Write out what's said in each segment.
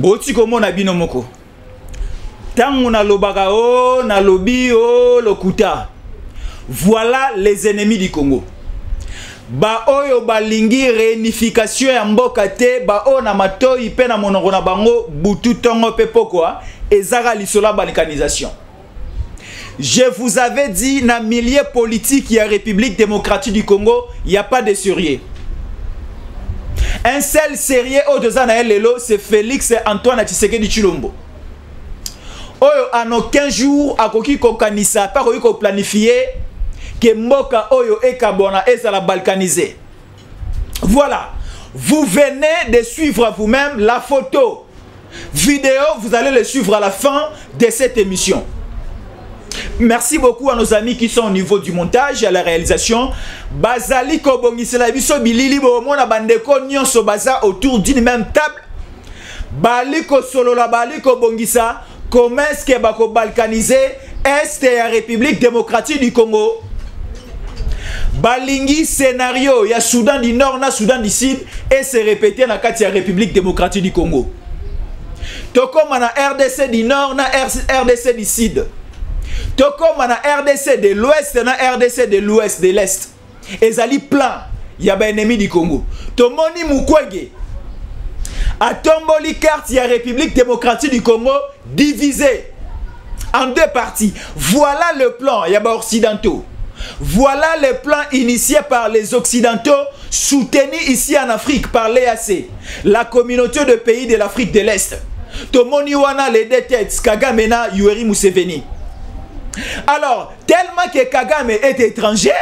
Boti komo na bino moko. Tango na lobaka o, na lobi o, lokuta. Voilà les ennemis du Congo. Ba oyo balingi réunification ya mboka te, ba o na matoi pe na monoko na bango butu tongo pe pokwa ezaka lisola balkanisation. Je vous avais dit, na milieu politique y a République démocratique du Congo, il n'y a pas de sérieux. Un seul sérieux au deux na lelo, c'est Félix Antoine Tshisekedi Tshilombo. Oyo en aucun jour a koki ko kanisa, pas koki ko planifier que mboka oyo e kabona et ça la balkaniser. Voilà. Vous venez de suivre vous-même la photo, vidéo, vous allez le suivre à la fin de cette émission. Merci beaucoup à nos amis qui sont au niveau du montage et à la réalisation. Bazali kobongisela biso bilili bo mona bandeko nyonso baza autour d'une même table. Baliko solo la baliko bongisa comment est-ce que bako balkaniser est la République démocratique du Congo. Balingi scénario ya Soudan du Nord na Soudan du Sud et se répéter na kati ya République démocratique du Congo. Tokoma na RDC du Nord na RDC du Sud. Tokoma na RDC de l'Ouest na RDC de l'Ouest de l'Est. Ezali plan ya ba ennemi du Congo. Tomoni Mukwege atomboli carte ya République démocratique du Congo divisée en deux parties. Voilà le plan ya ba occidentaux. Voilà le plan initié par les Occidentaux, soutenu ici en Afrique par l'EAC, la communauté de pays de l'Afrique de l'Est. Tomoni wana les deux têtes, Kagame na Yoweri Museveni. Alors, tellement que Kagame est étranger,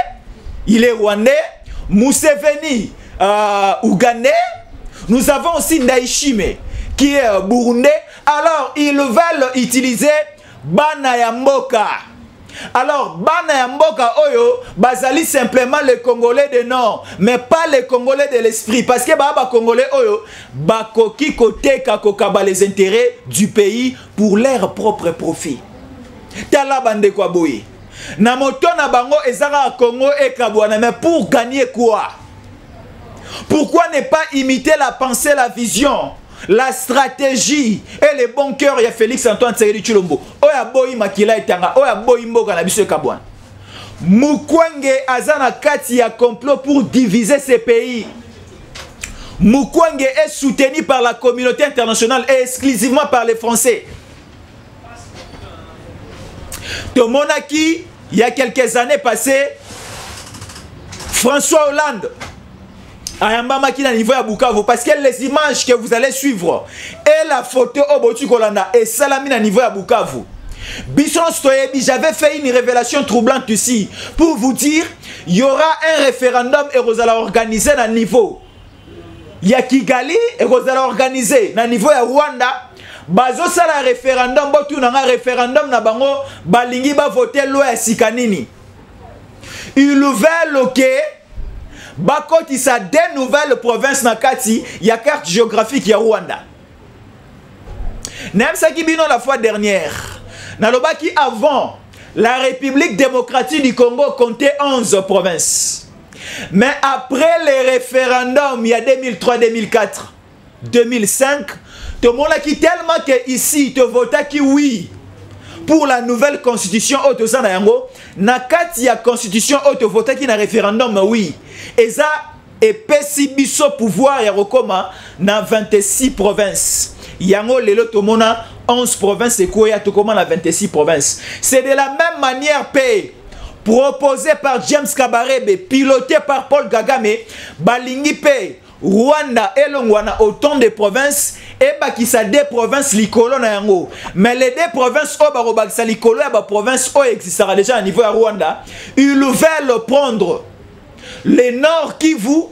il est rwandais, Museveni ougandais, nous avons aussi Ndayishimiye qui est burundais. Alors, ils veulent utiliser Bana ya Mboka. Alors, Bana ya Mboka oyo, bazali simplement les Congolais de Nord, mais pas les Congolais de l'esprit. Parce que ba Congolais oyo, bakoki kote kakokaba les intérêts du pays pour leur propre profit. Tala bande kwa boye. Na moto na bango ezaka Congo et Kabwana, mais pour gagner quoi? Pourquoi ne pas imiter la pensée, la vision, la stratégie et le bon cœur ya Félix Antoine Tshisekedi Tshilombo? Oya boyi makila etanga, oya boyi mboka na biso Kabwana. Mukwege azana kati ya complot pour diviser ces pays. Mukwege est soutenu par la communauté internationale et exclusivement par les Français. Tomonaki, il y a quelques années passées, François Hollande a yambamaki na niveau ya Bukavu parce que les images que vous allez suivre et la photo au Botu Kolanda et Salami na niveau ya Bukavu. Bisson Stoyebi, j'avais fait une révélation troublante ici pour vous dire il y aura un référendum et vous allez organiser à niveau. Il y a Kigali et vous allez organiser à niveau ya Rwanda. Bazo sala référendum botu nanga référendum na bango balingi ba voter loi sikanini. Ils veulent que bakoti sa deux nouvelles provinces na kati ya carte géographique ya Rwanda. Même ça qui bino la fois dernière. Nalobaki avant la République démocratique du Congo comptait 11 provinces. Mais après les référendums il y a 2003, 2004, 2005 tout le monde qui tellement que ici te vota qui oui pour la nouvelle constitution autosana yango na kati ya constitution auto vota qui na référendum oui et ça et pesi biso pouvoir ya rokoma na 26 provinces yango lelo tomona 11 provinces et quoi ya to comment na 26 provinces. C'est de la même manière paix proposé par James Kabarebe piloté par Paul Kagame balingi paix Rwanda et Longwana autant de provinces et bakisa des provinces likolo na yango. Mais les deux provinces au barobakisa likolo et ba province au existera déjà à niveau à Rwanda. Ils veulent prendre le nord Kivu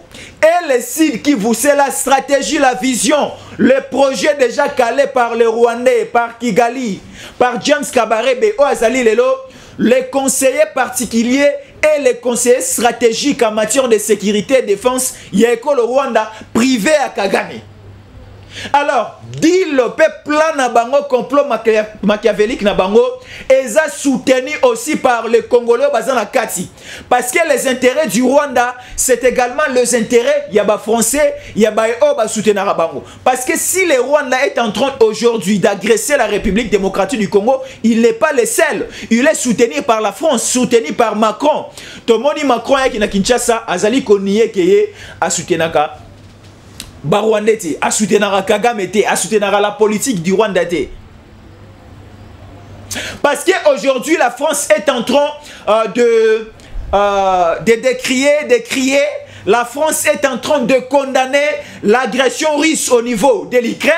et le sud Kivu. C'est la stratégie, la vision, le projet déjà calé par les Rwandais, par Kigali, par James Kabarebe au Azali Lelo, les conseillers particuliers et les conseillers stratégiques en matière de sécurité et défense, il y a le Rwanda privé à Kagame. Alors, dit le plan na bango, complot machiavélique na bango, eza soutenu aussi par les Congolais bazana kati. Parce que les intérêts du Rwanda, c'est également les intérêts, il y a ba français, il y a ba soutenir bango. Parce que si le Rwanda est en train aujourd'hui d'agresser la République démocratique du Congo, il n'est pas le seul. Il est soutenu par la France, soutenu par Macron. Tomoni Macron qui na Kinshasa, azali koniye keye a soutenir Barwanda te, a soutenir Kagame te, a soutenir la politique du Rwanda te. Parce qu'aujourd'hui, la France est en train de décrier, la France est en train de condamner l'agression russe au niveau de l'Ukraine.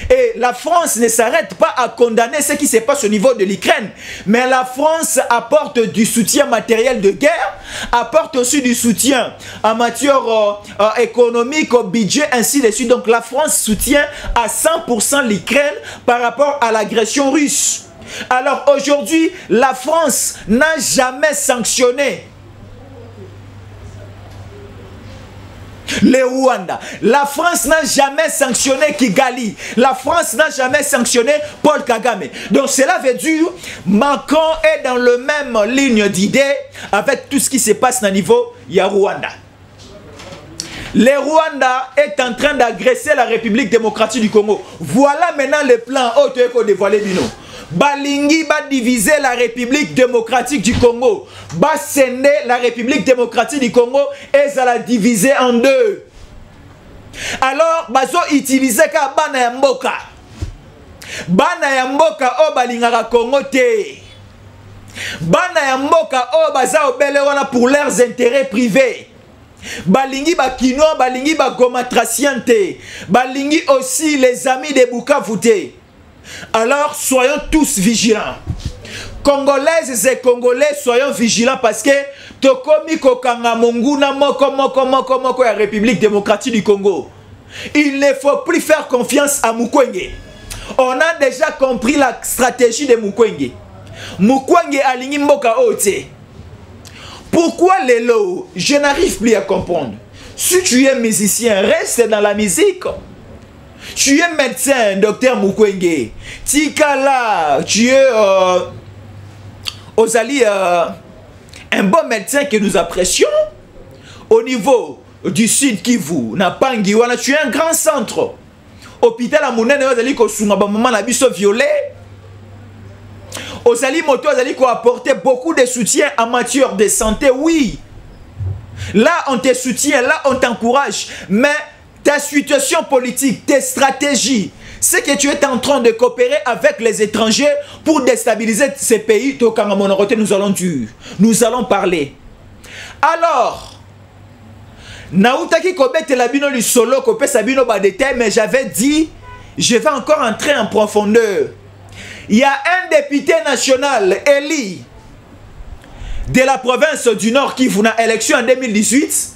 Et la France ne s'arrête pas à condamner ce qui se passe au niveau de l'Ukraine. Mais la France apporte du soutien matériel de guerre, apporte aussi du soutien en matière économique, au budget, ainsi de suite. Donc la France soutient à 100% l'Ukraine par rapport à l'agression russe. Alors aujourd'hui, la France n'a jamais sanctionné le Rwanda. La France n'a jamais sanctionné Kigali. La France n'a jamais sanctionné Paul Kagame. Donc cela veut dire Macron est dans le même ligne d'idée avec tout ce qui se passe au niveau du Rwanda. Le Rwanda est en train d'agresser la République démocratique du Congo. Voilà maintenant le plan auto dévoilé Bino. Balingi va diviser la République démocratique du Congo. Va scender la République démocratique du Congo et ça la diviser en deux. Alors, bazo utiliser ka bana ya mboka. Bana ya mboka o balingaka Congo te. Bana ya mboka o baza obele wana pour leurs intérêts privés. Balingi ba kino, balingi ba gomatracien te. Balingi aussi les amis de Bukavu te. Alors, soyons tous vigilants. Congolaises et Congolais, soyons vigilants parce que Tokomi Kokanga Monguna moko ya République démocratique du Congo. Il ne faut plus faire confiance à Mukwege. On a déjà compris la stratégie de Mukwege. Mukwege alingi mboka ote. Pourquoi les lots? Je n'arrive plus à comprendre. Si tu es musicien, reste dans la musique. Tu es médecin, docteur Mukwege. Tikala, tu es Ozali, un bon médecin que nous apprécions. Au niveau du Sud Kivu, Napangi, tu es un grand centre. Hôpital à Mounene, Ozali Kosunga, maman la biso violé. Ozali Moto, Ozali ko apporter beaucoup de soutien en matière de santé, oui. Là, on te soutient, là, on t'encourage. Mais ta situation politique, tes stratégies, c'est que tu es en train de coopérer avec les étrangers pour déstabiliser ces pays. Nous allons parler. Alors, Naoutaki Kobete Labino du solo, Kopé Sabino Badete, mais j'avais dit, je vais encore entrer en profondeur. Il y a un député national, Eli, de la province du Nord Kivu, na élection en 2018.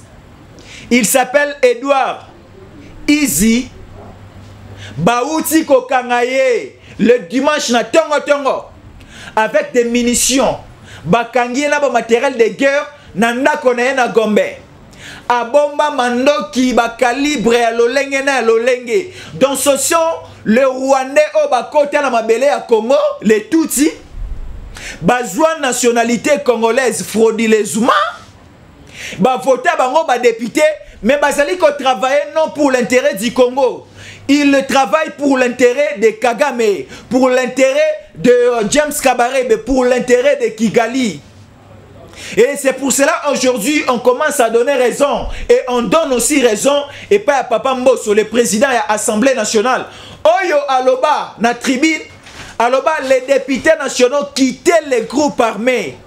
Il s'appelle Edouard Easy Baouti Kokangaye le dimanche na Tongo avec des munitions bakangi na ba matériel de guerre na ndako na Gombe abomba mandoki ba calibre ya lolenge na lolenge. Dans ce sont le Rwandais au bakota na mabele ya Congo les Tutsi bazwa nationalité congolaise frauduleusement ba voter bango ba député. Mais Bazali ko travaille non pour l'intérêt du Congo. Il travaille pour l'intérêt de Kagame, pour l'intérêt de James Kabarebe, pour l'intérêt de Kigali. Et c'est pour cela aujourd'hui on commence à donner raison. Et on donne aussi raison et pas à Papa Mbosso, le président de l'Assemblée nationale. Oyo Aloba, na tribune, Aloba, les députés nationaux quittaient les groupes armés.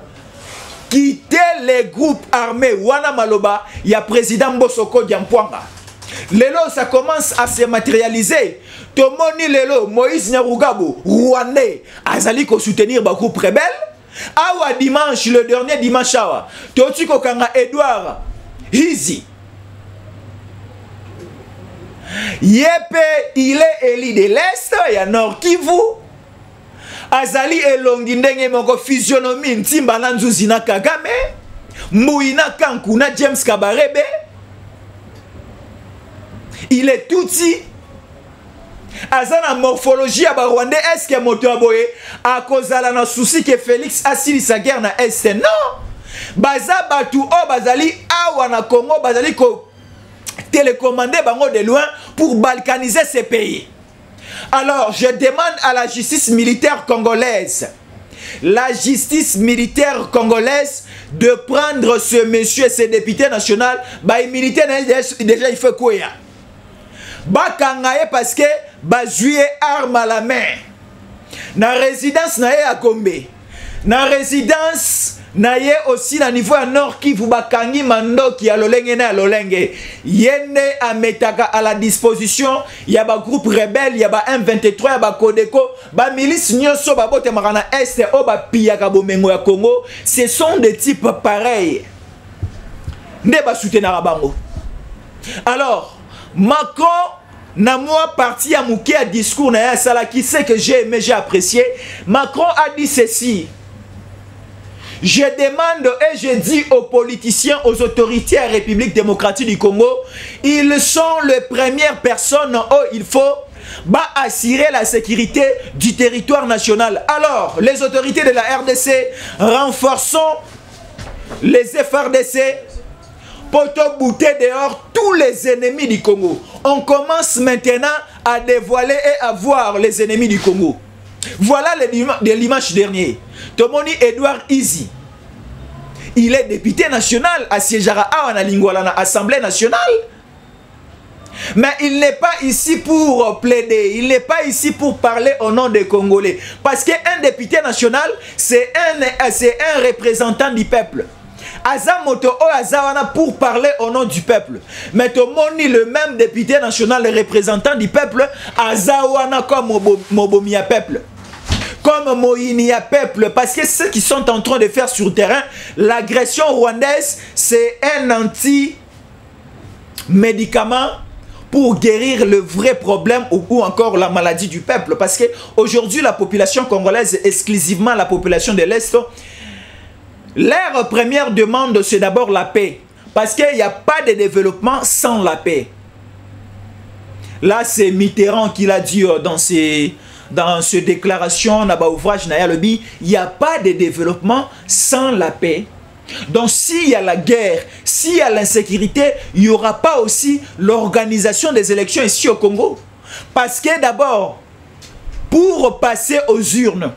Quitter les groupes armés. Wana Maloba, il y a président Mbosoko Diampouanga. Lelo, ça commence à se matérialiser. Tomoni Lelo, Moïse Nyarugabo, Rwandais, Azali ko soutenir ba groupe rebelle. Awa dimanche, le dernier dimanche, awa. Toti Kokanga Edouard Hizi. Yepe, il est élu de l'Est, il y a Nord Kivu. Azali elongi ndenge moko physionomie ntimba na nzuzi na Kagame, Mouina Kanku na James Kabarebe. Il est Tutsi. Azana morphologie à Rwanda, est-ce que moto aboye a causala na souci que Félix asili sa guerre na est? Non. Baza batu o bazali awa na Congo bazali ko télécommander bango de loin pour balkaniser ces pays. Alors, je demande à la justice militaire congolaise, de prendre ce monsieur, ce député national, bah militaire déjà il fait quoi? Bah kangaye parce que bah jouer arme à la main. Na résidence na à Gombe, na résidence na ye aussi na niveau à nord qui vous bakangi mando qui a lolenge na lolenge yende ametaka à la disposition ya ba groupe rebelle ya ba M23 ya ba Codeco ba milice nyoso ba bote makana est o ba piyaka bomengo ya Congo. Ce sont des types pareils nde ba soutenir bango. Alors Macron na moi parti à mouké à discours na ya sala qui sait que j'ai aimé, j'ai apprécié. Macron a dit ceci: je demande et je dis aux politiciens, aux autorités à la République démocratique du Congo, ils sont les premières personnes où il faut assurer la sécurité du territoire national. Alors, les autorités de la RDC, renforçons les FRDC pour bouter dehors tous les ennemis du Congo. On commence maintenant à dévoiler et à voir les ennemis du Congo. Voilà l'image dernière. Tomoni Edouard Izi. Il est député national à Siejara à l'Assemblée nationale. Mais il n'est pas ici pour plaider. Il n'est pas ici pour parler au nom des Congolais. Parce qu'un député national, c'est un représentant du peuple. Azamoto o Azawana pour parler au nom du peuple. Mais Tomoni, le même député national, le représentant du peuple, Azawana comme Mobomia peuple. Comme Moïnia peuple, parce que ce qu'ils sont en train de faire sur le terrain, l'agression rwandaise, c'est un anti-médicament pour guérir le vrai problème ou encore la maladie du peuple. Parce qu'aujourd'hui, la population congolaise, exclusivement la population de l'Est, leur première demande, c'est d'abord la paix. Parce qu'il n'y a pas de développement sans la paix. Là, c'est Mitterrand qui l'a dit dans cette déclaration, il n'y a pas de développement sans la paix. Donc s'il y a la guerre, s'il y a l'insécurité, il n'y aura pas aussi l'organisation des élections ici au Congo. Parce que d'abord, pour passer aux urnes,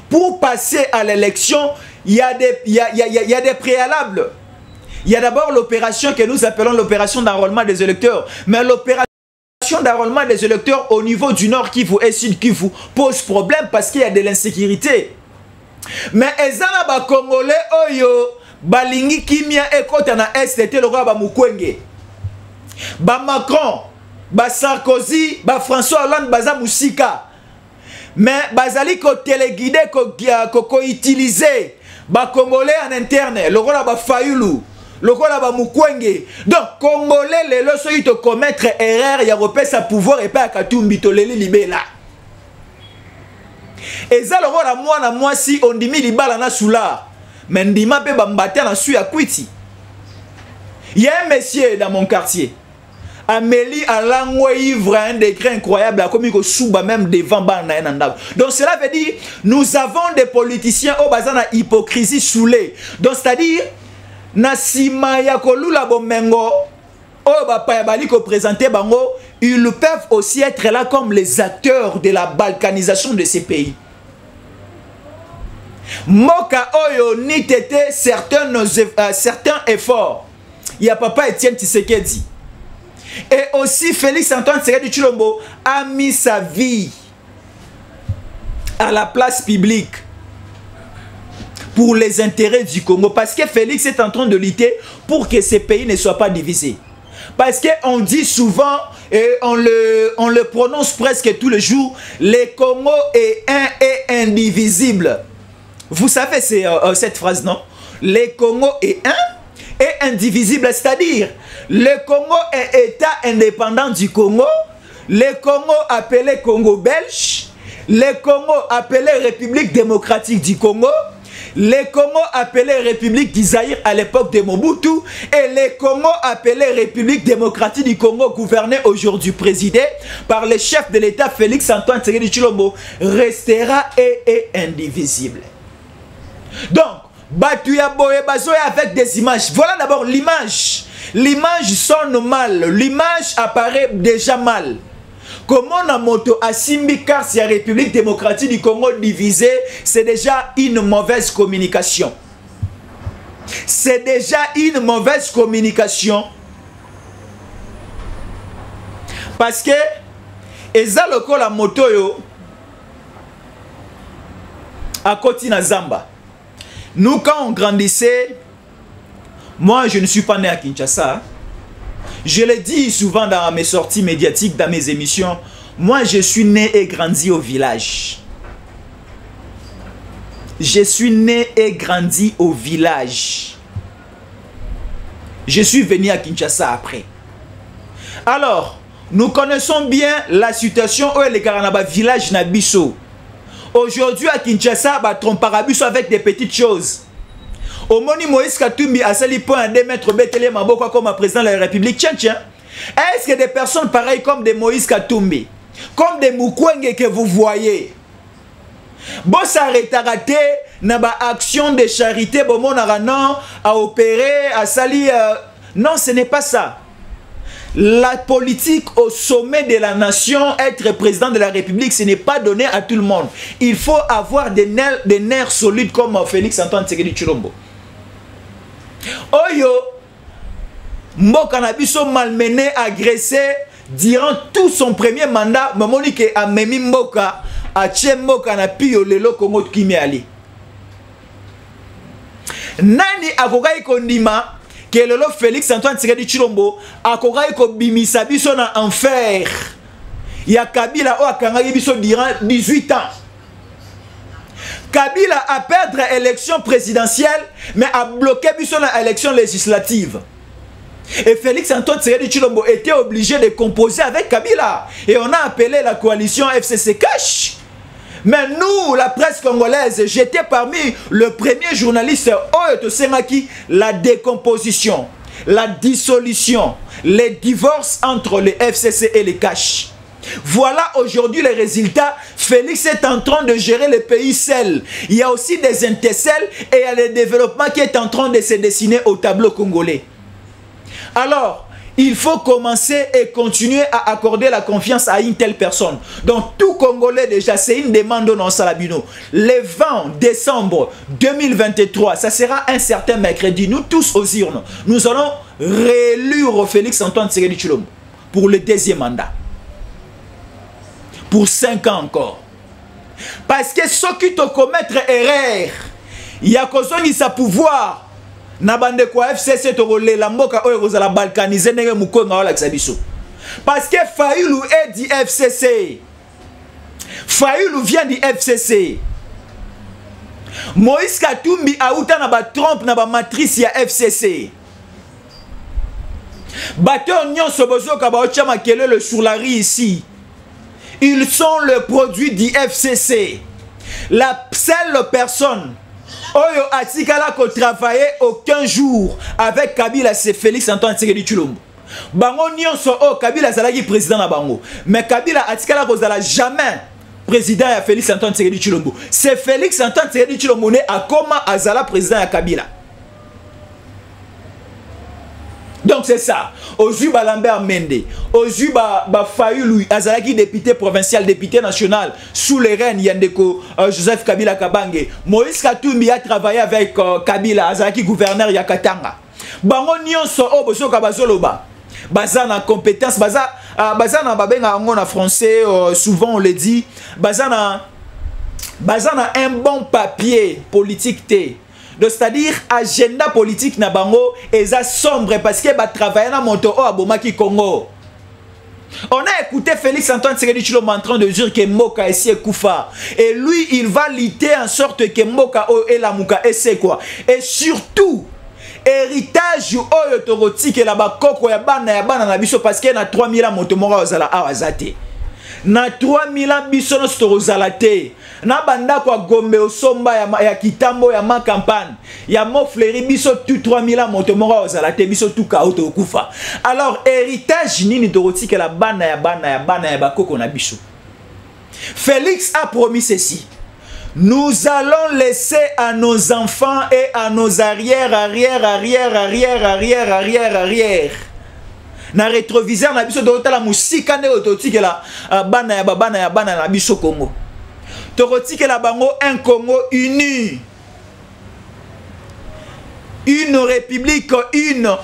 pour passer à l'élection, il y a des préalables. Il y a d'abord l'opération que nous appelons l'opération d'enrôlement des électeurs. Mais l'opération d'enrôlement des électeurs au niveau du Nord Kivu et Sud Kivu pose problème parce qu'il y a de l'insécurité. Mais ezana ba Congolais oyo balingi kimia ekota na STT le roi ba Mukwege. Ba Macron, ba Sarkozy, ba François Hollande baza musika. Mais bazali ko téléguider ko utiliser ba Congolais en interne, le roi ba Fayulu. Le Rwanda ba Mukwege. Donc Congolais les loso ils te commettre erreur ya repère sa pouvoir et pas Katumbi to leli libela. Et ça le Rwanda moi si on dimi libala na soula. Mais ndima pe bambata na su ya kwiti. Il y a un monsieur dans mon quartier. Amélie Alangwe ivre un décret incroyable a commis au souba même devant Bana. Donc cela veut dire nous avons des politiciens au bazana hypocrisie saoulée. Donc c'est-à-dire Nasima Yakolula Bomengo, ils peuvent aussi être là comme les acteurs de la balkanisation de ces pays. Moka Oyo ni tete certains efforts. Il y a papa Etienne Tshisekedi. Et aussi Félix Antoine Tshisekedi Tshilombo a mis sa vie à la place publique pour les intérêts du Congo. Parce que Félix est en train de lutter pour que ces pays ne soient pas divisés. Parce qu'on dit souvent, et on le prononce presque tous les jours, le Congo est un et indivisible. Vous savez cette phrase, non? Le Congo est un et indivisible. C'est-à-dire, le Congo est État indépendant du Congo, le Congo appelé Congo belge, le Congo appelé République démocratique du Congo, Les Congo appelés République d'Isaïr à l'époque de Mobutu et les Congo appelés République démocratique du Congo gouvernée aujourd'hui présidée par le chef de l'État Félix Antoine Tshisekedi Tshilombo restera et indivisible. Donc, Batuya Boye Bazoya avec des images. Voilà d'abord l'image. L'image sonne mal. L'image apparaît déjà mal. Comment la moto a Simbi car si la République démocratique du Congo divisée, c'est déjà une mauvaise communication. C'est déjà une mauvaise communication. Parce que, eza loko la moto yo, à côté na Zamba. Nous, quand on grandissait, moi, je ne suis pas né à Kinshasa. Je le dis souvent dans mes sorties médiatiques, dans mes émissions. Moi, je suis né et grandi au village. Je suis né et grandi au village. Je suis venu à Kinshasa après. Alors, nous connaissons bien la situation où les Karanaba village Nabiso. Aujourd'hui à Kinshasa, bah, tromparabiso avec des petites choses. Au Moni Moïse Katumbi a sali point à 2 mètres Betele Maboko comme président de la République. Tiens, tiens. Est-ce que des personnes pareilles comme des Moïse Katumbi, comme des Mukwenge que vous voyez, bon s'arrêter raté, n'a pas action de charité, bon mon non, à opérer, à sali. Non, ce n'est pas ça. La politique au sommet de la nation, être président de la République, ce n'est pas donné à tout le monde. Il faut avoir des nerfs solides comme Félix Antoine Tshisekedi Tshilombo. Oyo, Mboka na biso malmené, agressé durant tout son premier mandat. Mamonike a memi Mboka, a tche Mboka na piyo lelo Congo kimi ali. Nani akokai kondima que lelo Félix Antoine Tshisekedi Tshilombo akokai ko bimisa biso na enfer. Ya Kabila o akangaki biso durant 18 ans. Kabila a perdre l'élection présidentielle, mais a bloqué l'élection législative. Et Félix Antoine Tshisekedi Tshilombo était obligé de composer avec Kabila. Et on a appelé la coalition FCC Cash. Mais nous, la presse congolaise, j'étais parmi le premier journaliste qui la décomposition, la dissolution, les divorces entre les FCC et les Cash. Voilà aujourd'hui les résultats. Félix est en train de gérer le pays seul. Il y a aussi des intercelles et il y a le développement qui est en train de se dessiner au tableau congolais. Alors, il faut commencer et continuer à accorder la confiance à une telle personne. Donc, tout Congolais déjà, c'est une demande non Salabino. Le 20 décembre 2023, ça sera un certain mercredi. Nous tous aux urnes, nous allons réélire Félix Antoine Tshisekedi Tshilombo pour le 2e mandat. Pour 5 ans encore. Parce que ceux qui te commettent erreur, il y a sa pouvoir. Nabande kwa FCC to la mboka oyo kozala balkaniser ndenge mukonga wala kisabiso. Parce que Fayulu est du FCC. Fayulu vient du FCC. Moïse Katumbi a outa na ba trompe na ba matrice ya FCC. Bateur nyonso bozoka ba ochama kelele sur la rue ici. Ils sont le produit du FCC. La seule personne Oyo atikala ko travailler aucun jour avec Kabila, c'est Félix Antoine Tshisekedi Tshilombo. Bango nyonso o Kabila zalaki président na bango. Mais Kabila atikala ko zala jamais président ya Félix Antoine Tshisekedi Tshilombo. C'est Félix Antoine Tshisekedi Tshilombo né à comment azala président ya Kabila. Donc c'est ça. Ozuba Lambert Mende, Ozuba Fayulu, Azalaki député provincial, député national, sous les règnes Yandeko, Joseph Kabila Kabange. Moïse Katumbi a travaillé avec Kabila, Azalaki gouverneur Yakatanga. Bango nyonso o boso kabazoloba. Bazana compétence, bazana babenga en français, souvent on le dit, bazana un bon papier politique té. C'est-à-dire agenda politique na bango eza sombre parce que ba travailler na moto o abomaki Congo. On a écouté Félix Antoine Tshisekedi Tshilombo en train de dire que Mboka esi Koufa et lui il va lutter en sorte que Mboka o et la Muka esi quoi. Et surtout héritage oyo toroti que la bakoko ya bana na biso parce que na 3000 moto moko ozala awazate. Na 3000 biso no torozalate. na banda kwa Gombe osomba ya Kitambo ya ma campagne ya mo fleri biso tout 3000 ans moto moko ozala te biso tout ka auto kufa. Alors héritage nini torotika la bana ya bakoko na biso. Félix a promis ceci. Nous allons laisser à nos enfants et à nos arrière. Na rétroviseur na biso do tala musika ne ototike la bana ya na biso Congo. Torotike la bango un Congo uni. Une république une,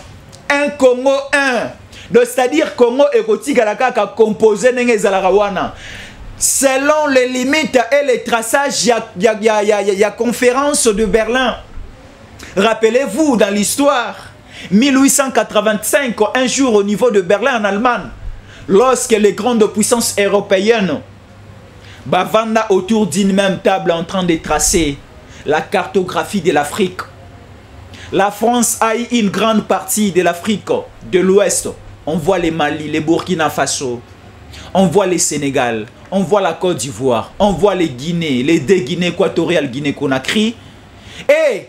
un Congo un. Donc c'est-à-dire Congo écotika la kaka composé nenge ezalaka wana. Selon les limites et les traçages, il y a conférence de Berlin. Rappelez-vous, dans l'histoire, 1885, un jour au niveau de Berlin en Allemagne, lorsque les grandes puissances européennes bavanda autour d'une même table en train de tracer la cartographie de l'Afrique. La France a eu une grande partie de l'Afrique de l'Ouest. On voit les Mali, les Burkina Faso, on voit les Sénégal, on voit la Côte d'Ivoire, on voit les Guinées, les deux Guinées équatoriales, Guinée-Conakry. Et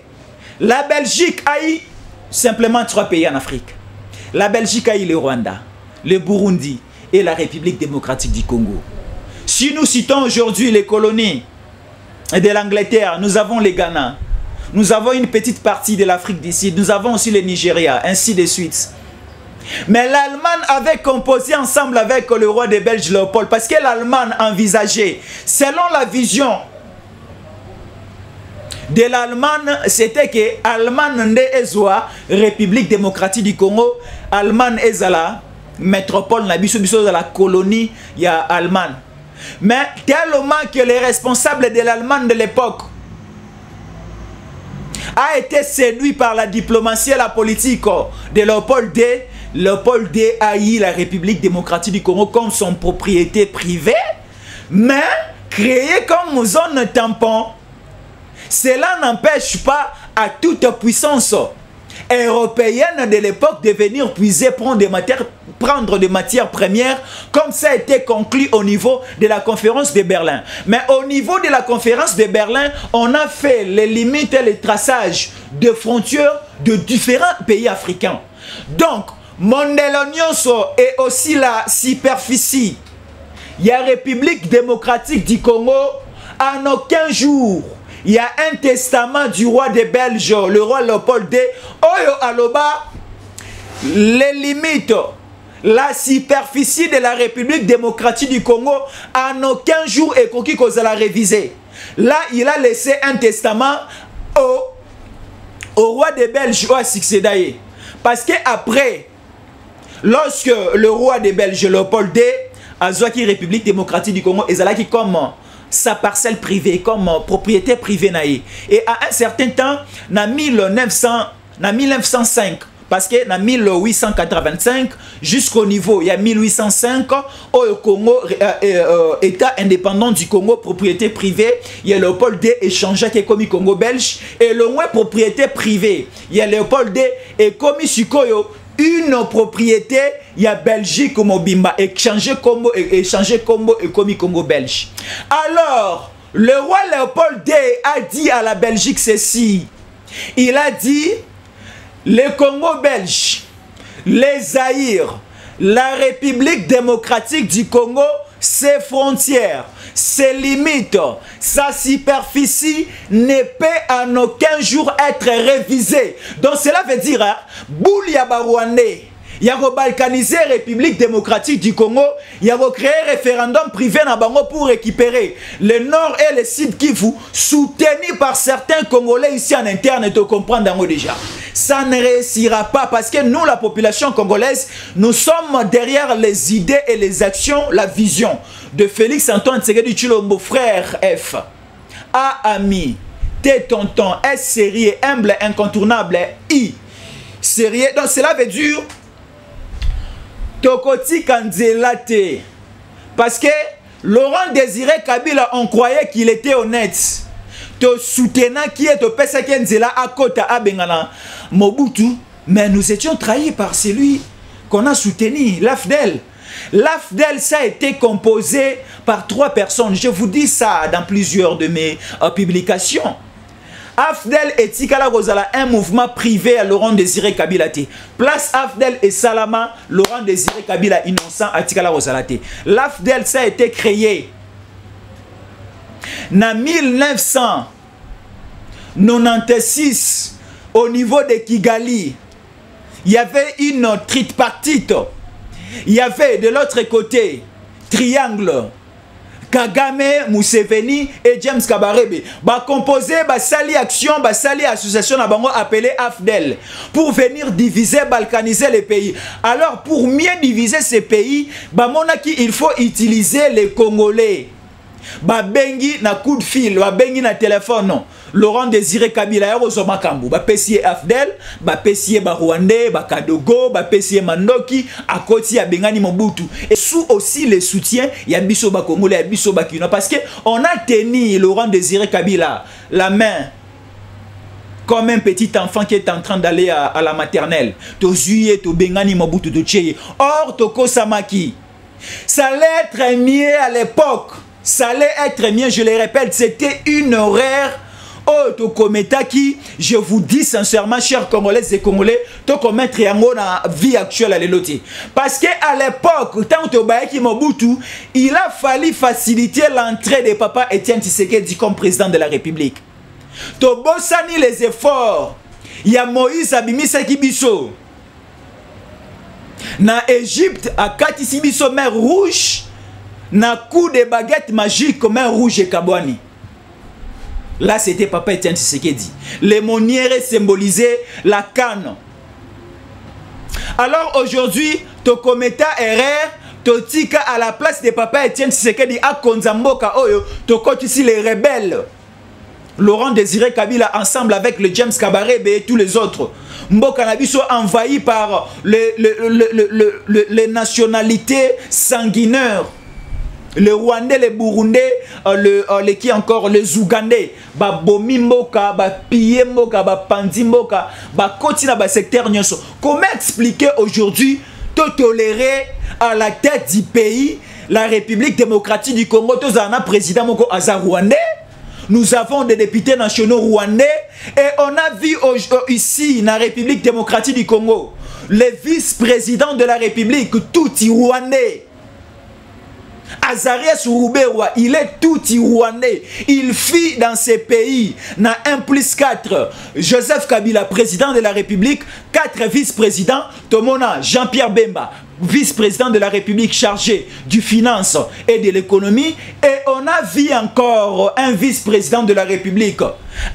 la Belgique a eu simplement 3 pays en Afrique. La Belgique a eu le Rwanda, le Burundi et la République démocratique du Congo. Si nous citons aujourd'hui les colonies de l'Angleterre, nous avons le Ghana, nous avons une petite partie de l'Afrique d'ici, nous avons aussi le Nigeria, ainsi de suite. Mais l'Allemagne avait composé ensemble avec le roi des Belges Léopold, parce que l'Allemagne envisageait, selon la vision de l'Allemagne, c'était que l'Allemagne est République démocratique du Congo, Allemagne est la métropole, de la colonie, il y a Allemagne. Mais tellement que les responsables de l'Allemagne de l'époque a été séduit par la diplomatie et la politique de Léopold II. Léopold II a eu la République démocratique du Congo comme son propriété privée, mais créée comme zone tampon. Cela n'empêche pas à toute puissance européenne de l'époque de venir puiser, prendre des matières premières, comme ça a été conclu au niveau de la conférence de Berlin. Mais au niveau de la conférence de Berlin, on a fait les limites et les traçages de frontières de différents pays africains. Donc, Mondelonioso est aussi la superficie. Il y a République démocratique du Congo. En aucun jour, il y a un testament du roi des Belges, le roi Léopold II. Oyo Aloba, les limites, la superficie de la République démocratique du Congo, en aucun jour est conquis qu'on a révisé. Là, il a laissé un testament au roi des Belges, au succédaïe. Parce que après, lorsque le roi des Belges, Léopold II, a Zouaki République démocratique du Congo, et qui comme sa parcelle privée, comme propriété privée. Et à un certain temps, en 1905, parce que en 1885, jusqu'au niveau, il y a 1805, au Congo, État indépendant du Congo, propriété privée, il y a Léopold II échangé avec le Congo belge, et le moins propriété privée, il y a Léopold II et Komi Sukoyo, une propriété, il y a Belgique comme Bimba, échanger Congo et Komi Congo belge. Alors, le roi Léopold II a dit à la Belgique ceci, il a dit, le Congo belge, les Zaïre, la République démocratique du Congo, ses frontières, ses limites, sa superficie ne peut en aucun jour être révisée. Donc cela veut dire, Boulia Barouandé, il y a balkaniser la République démocratique du Congo, il y a créé un référendum privé dans Bango pour récupérer le nord et le sud Kivu, soutenus par certains Congolais ici en interne, et te comprendre déjà. Ça ne réussira pas parce que nous, la population congolaise, nous sommes derrière les idées et les actions, la vision de Félix Antoine Tshisekedi Tshilombo, frère F. A ami, T tonton, S sérieux, humble, incontournable, I. Sérieux, donc cela veut dire Tokoti Kanzelate. Parce que Laurent Désiré Kabila, on croyait qu'il était honnête. Te soutenant qui est au Pesa Kenzela à Kota Abengana Mobutu, mais nous étions trahis par celui qu'on a soutenu, l'AFDEL. L'AFDEL, ça a été composé par 3 personnes. Je vous dis ça dans plusieurs de mes publications. AFDEL et Tikala Rosala, un mouvement privé à Laurent Désiré Kabila. Place AFDEL et Salama, Laurent Désiré Kabila innocent à Tikala Rosala. L'AFDEL, ça a été créé en 1996 au niveau de Kigali. Il y avait une tripartite. Il y avait de l'autre côté triangle Kagame, Museveni et James Kabarebe. Ba composé, ba sali action, ba sali association na bango appelée AFDEL pour venir diviser, balkaniser les pays. Alors pour mieux diviser ces pays, ba monaki il faut utiliser les Congolais. Ba bengi na coup de fil, ba bengi na téléphone non. Laurent Désiré Kabila Yarozo Makambu, ba pesier AFDEL, ba pesier ba Rwandais, ba Kadogo, ba pesier Mandoki, à côté ya Bengani Mobutu. Et sous aussi les soutiens, ya biso ba Congolais, ya biso ba Kino. Parce que on a tenu Laurent Désiré Kabila la main comme un petit enfant qui est en train d'aller à la maternelle. To Zuye, to Bengani Mobutu, to Tcheye. Or, Toko Samaki. Ça allait être mieux à l'époque. Ça allait être mieux, je le répète, c'était une horreur. Oh, to kometa qui, je vous dis sincèrement, chers Congolais et Congolais, to commettre yango na vie actuelle à l'éloti. Parce que à l'époque, tant que Baeki Mobutu, il a fallu faciliter l'entrée de Papa Etienne Tshisekedi comme président de la République. To bossani les efforts. Il y a Moïse Abimisa Kibiso. Na Égypte, à Katisi Biso, mer rouge, na coup de baguette magique, mer rouge et Kabouani. Là, c'était Papa Etienne Tshisekedi. Les monnières symbolisaient la canne. Alors aujourd'hui, Tokometa RR, Totika à la place de Papa Etienne Tshisekedi à Konzamboka Oyo, Tokot ici les rebelles. Laurent Désiré Kabila ensemble avec le James Kabarebe et tous les autres. Mboka Nabiso envahi par les nationalités sanguinaires. Le Rwandais, le Burundais, qui encore, les Ougandais, ba bomi mboka, ba pillé mboka, ba pandi mboka, ba continue ba secteur nyoso. Comment expliquer aujourd'hui de tolérer à la tête du pays la République démocratique du Congo, tous un président moko aza rwandais? Nous avons des députés nationaux rwandais et on a vu ici, dans la République démocratique du Congo, les vice-présidents de la République, tout rwandais. Azarias Rouberoua, il est tout rwandais. Il fit dans ces pays, na 1+4, Joseph Kabila, président de la République, 4 vice-présidents, Tomona, Jean-Pierre Bemba, vice-président de la République chargé du finance et de l'économie, et on a vu encore un vice-président de la République,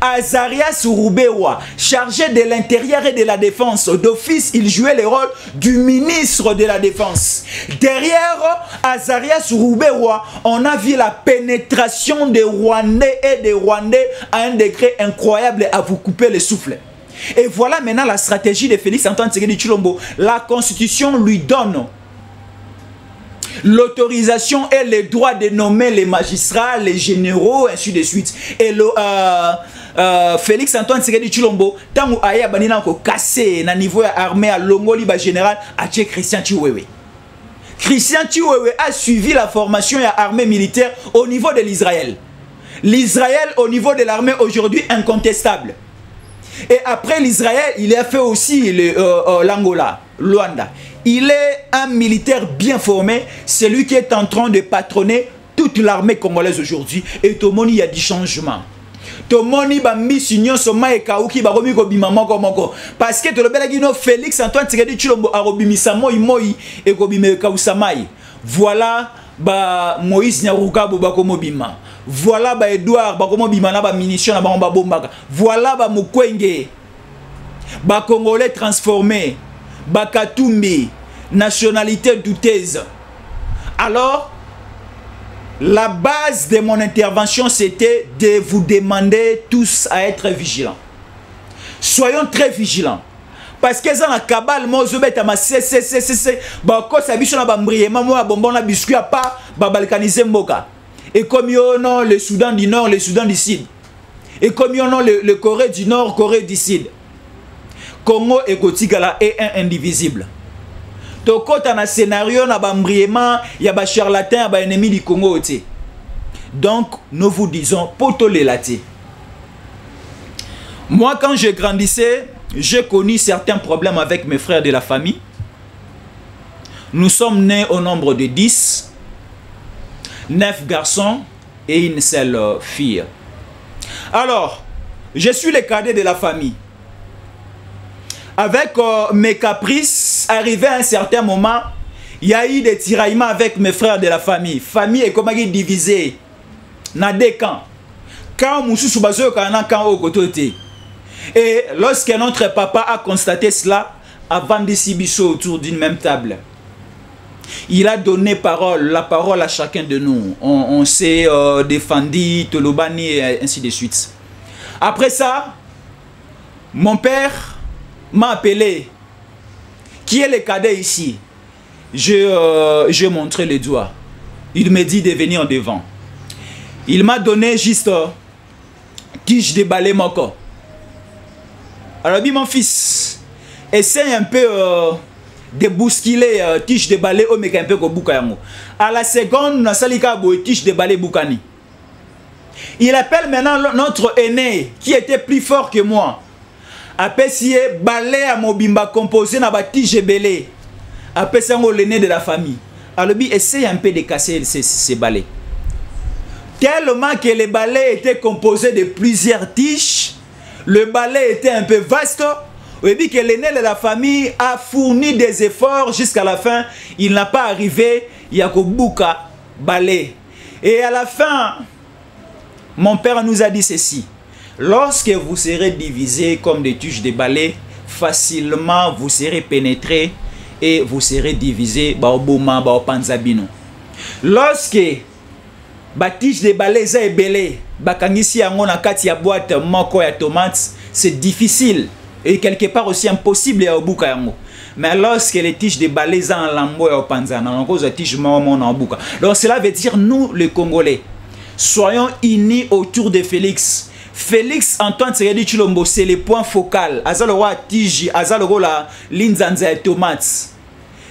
Azarias Rouberoua, chargé de l'intérieur et de la défense. D'office, il jouait le rôle du ministre de la défense. Derrière Azarias Rouberoua, on a vu la pénétration des Rwandais et des Rwandais à un degré incroyable à vous couper le souffle. Et voilà maintenant la stratégie de Félix Antoine Tshisekedi Tshilombo. La Constitution lui donne l'autorisation et le droit de nommer les magistrats, les généraux, ainsi de suite. Et Félix Antoine Tshisekedi Tshilombo, tant aya banina ko cassé na niveau armée à Longoli ba général a tué Christian Chiwewe. Christian Chiwewe a suivi la formation et armée militaire au niveau de l'Israël. L'Israël au niveau de l'armée aujourd'hui incontestable. Et après l'Israël, il a fait aussi l'Angola, Luanda. Il est un militaire bien formé, celui qui est en train de patronner toute l'armée congolaise aujourd'hui. Et Tomoni, il y a du changement. Tomoni, parce que Félix Antoine Tshisekedi Tshilombo a robimisa moi et kobime kausamai. Voilà Moïse Nyarugabo bakomobima. Voilà Edouard bakomobima na ba munitions na ba bombaka. Voilà Mukwenge. Ba Congolais transformés. Bakatumbi, nationalité douteuse. Alors, la base de mon intervention, c'était de vous demander tous à être vigilants. Soyons très vigilants. Parce que dans la cabale, moi, je vais à CCCCC, quand ça biche na bambrié, moi, bonbon na biscuit à pas, balkaniser mboka. Et comme il y a le Soudan du Nord, le Soudan du Sud. Et comme il y a le Corée du Nord, Corée du Sud. Congo et Kotigala est un indivisible. tokota na scénario na bambriement ya ba charlatan ya ba ennemi du Congo te. Donc nous vous disons poto lelate. Moi quand je grandissais, j'ai connu certains problèmes avec mes frères de la famille. Nous sommes nés au nombre de 10, 9 garçons et une seule fille. Alors, je suis le cadet de la famille. Avec mes caprices, arrivé à un certain moment, il y a eu des tiraillements avec mes frères de la famille. Famille est comme divisée dans deux camps. Quand Moussou Bazo est camp au côté. Et lorsque notre papa a constaté cela, avant de s'ibisser autour d'une même table, il a donné la parole à chacun de nous. On s'est défendu, Tolobani et ainsi de suite. Après ça, mon père m'a appelé. Qui est le cadet ici? Je montré les doigts. Il me dit de venir devant. Il m'a donné juste tige de balai mon corps. Alors, dit mon fils, essaye un peu de bousculer tige de balai au mec un peu comme Boukayango. À la seconde, na salika boy tige de balai Boukani. Il appelle maintenant notre aîné qui était plus fort que moi. Après si balai à Mobimba composé na ba tige belé. Après ça l'aîné de la famille. Alors lui essaye un peu de casser ces balais. Tellement que les balais étaient composés de plusieurs tiges, le balai était un peu vaste. Et puis que l'aîné de la famille a fourni des efforts jusqu'à la fin. Il n'a pas arrivé, il y a Bouka balai. Et à la fin, mon père nous a dit ceci. Lorsque vous serez divisés comme des tiges de balai, facilement vous serez pénétrés et vous serez divisés baoboma baopanzabino. Lorsque tige de balai est belé, bakangisi yango na kati ya boîte moko ya tomates, c'est difficile et quelque part aussi impossible ya obuka yango. Mais lorsque les tiges de balai sont en lambo ya opanzana, on cause tige mon en buka. Donc cela veut dire nous les Congolais soyons unis autour de Félix. Félix Antoine Tshisekedi Tshilombo, c'est le point focal. Azaloro tige, azaloro la linzanza et tomates.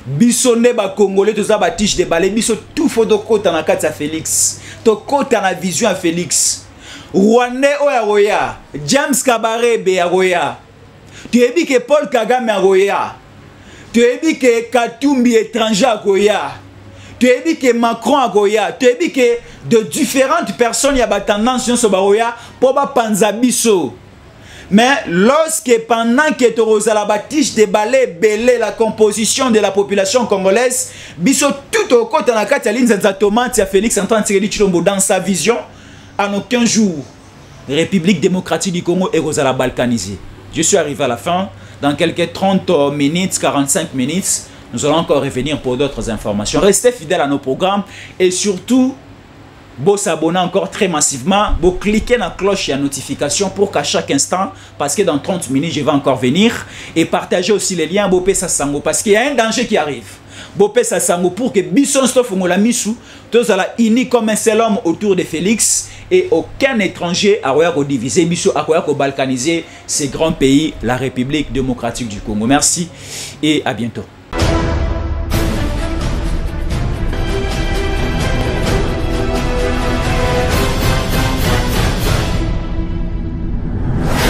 Bisonne ba Congolais tous ba tige de balai, biso tout faut de côté na kati ya Félix. To côté na vision à Félix. Rwandais oya roya, James Kabarebe ya roya. Tu as dit que Paul Kagame a roya. Tu as dit que Katumbi étranger a roya. Tu as dit que Macron a roya. Tu as dit que de différentes personnes y a tendance sur Baroya pour ba panzabiso. Mais lorsque pendant que tu as la tige de balai belé la composition de la population congolaise, biso tout au côté de la carte de tomate à Félix Antoine Tshisekedi Tshilombo dans sa vision, en aucun jour, République démocratique du Congo est la balkanisée. Je suis arrivé à la fin. Dans quelques 30 minutes, 45 minutes, nous allons encore revenir pour d'autres informations. Restez fidèles à nos programmes et surtout, vous s'abonnez encore très massivement, vous cliquez sur la cloche et la notification pour qu'à chaque instant, parce que dans 30 minutes, je vais encore venir, et partagez aussi les liens Bopé Sassango, parce qu'il y a un danger qui arrive. Bopé Sassango pour que Bisson Stofungola Missou, tous à la unis comme un seul homme autour de Félix, et aucun étranger à diviser, Bissou à balkaniser ces grands pays, la République démocratique du Congo. Merci et à bientôt.